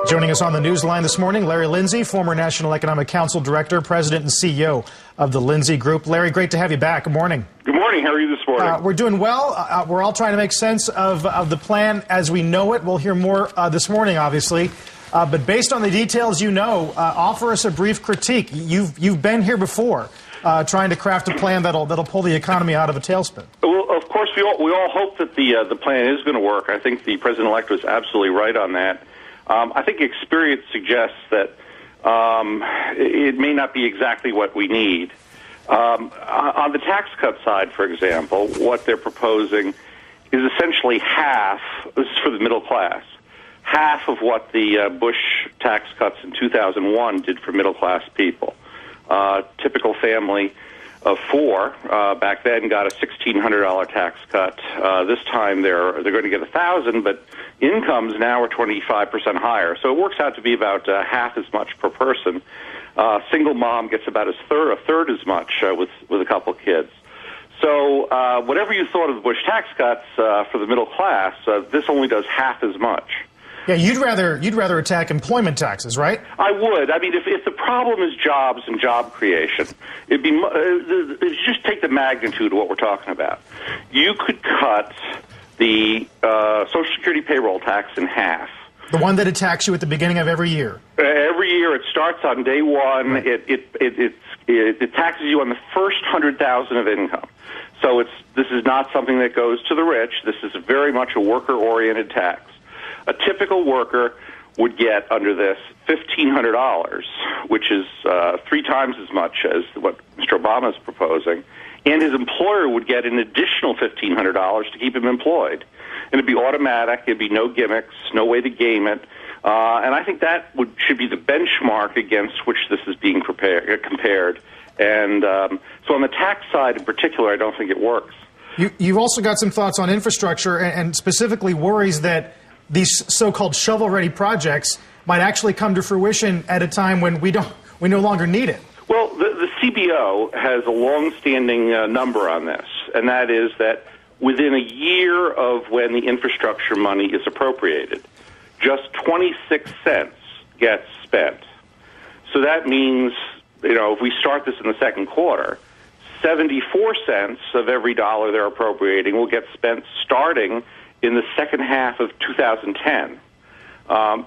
Joining us on the Newsline this morning, Larry Lindsey, former National Economic Council Director, President and CEO of the Lindsey Group. Larry, great to have you back. Good morning. Good morning. How are you this morning? We're doing well. We're all trying to make sense of the plan as we know it. We'll hear more this morning, obviously. But based on the details you know, offer us a brief critique. You've been here before, trying to craft a plan that'll pull the economy out of a tailspin. Well, of course, we all hope that the plan is going to work. I think the president-elect was absolutely right on that. I think experience suggests that it may not be exactly what we need. On the tax cut side, for example, what they're proposing is essentially half, this is for the middle class, half of what the Bush tax cuts in 2001 did for middle-class people. Typical family of four back then got a $1,600 tax cut. This time they're going to get $1,000, but incomes now are 25% higher. So it works out to be about half as much per person. Single mom gets about a third as much with a couple kids. So whatever you thought of the Bush tax cuts for the middle class, this only does half as much. Yeah, you'd rather attack employment taxes, right? I would. I mean, if the problem is jobs and job creation, it'd be just take the magnitude of what we're talking about. You could cut the Social Security payroll tax in half. The one that attacks you at the beginning of every year. Every year, it starts on day one. Right. It taxes you on the first 100,000 of income. So this is not something that goes to the rich. This is very much a worker-oriented tax. A typical worker would get under this $1,500, which is 3 times as much as what Mr. Obama is proposing, and his employer would get an additional $1,500 to keep him employed. And it'd be automatic. It'd be no gimmicks, no way to game it. And I think that should be the benchmark against which this is being compared. And so on the tax side in particular, I don't think it works. You've also got some thoughts on infrastructure and specifically worries that these so-called shovel-ready projects might actually come to fruition at a time when we no longer need it. Well, the CBO has a long-standing number on this, and that is that within a year of when the infrastructure money is appropriated, just 26 cents gets spent. So that means, if we start this in the second quarter, 74 cents of every dollar they're appropriating will get spent starting in the second half of 2010.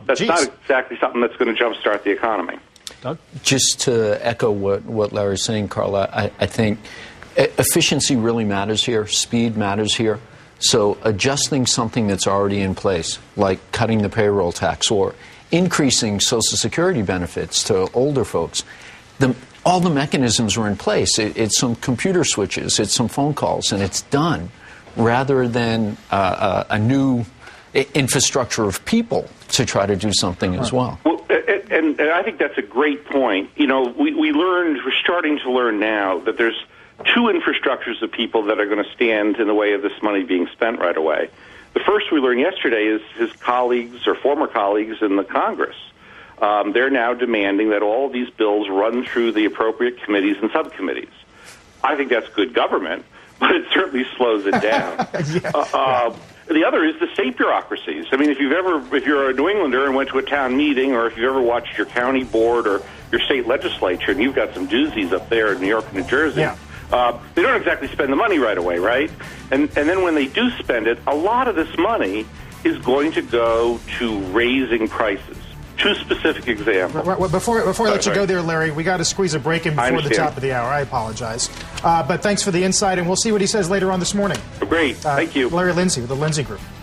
That's not exactly something that's going to jumpstart the economy. Doug? Just to echo what Larry's saying, Carla, I think efficiency really matters here. Speed matters here. So adjusting something that's already in place, like cutting the payroll tax or increasing Social Security benefits to older folks, all the mechanisms are in place. It's some computer switches, it's some phone calls, and it's done, rather than a new infrastructure of people to try to do something as well. Well, and I think that's a great point. We're starting to learn now that there's 2 infrastructures of people that are going to stand in the way of this money being spent right away. The first we learned yesterday is his colleagues or former colleagues in the Congress. They're now demanding that all of these bills run through the appropriate committees and subcommittees. I think that's good government, but it certainly slows it down. The other is the state bureaucracies. I mean, if you're a New Englander and went to a town meeting, or if you've ever watched your county board or your state legislature, and you've got some doozies up there in New York and New Jersey, they don't exactly spend the money right away, right? And then when they do spend it, a lot of this money is going to go to raising prices. 2 specific examples. Before I let you go there, Larry, we got to squeeze a break in before the top of the hour. I apologize. But thanks for the insight, and we'll see what he says later on this morning. Great. Thank you. Larry Lindsey with the Lindsey Group.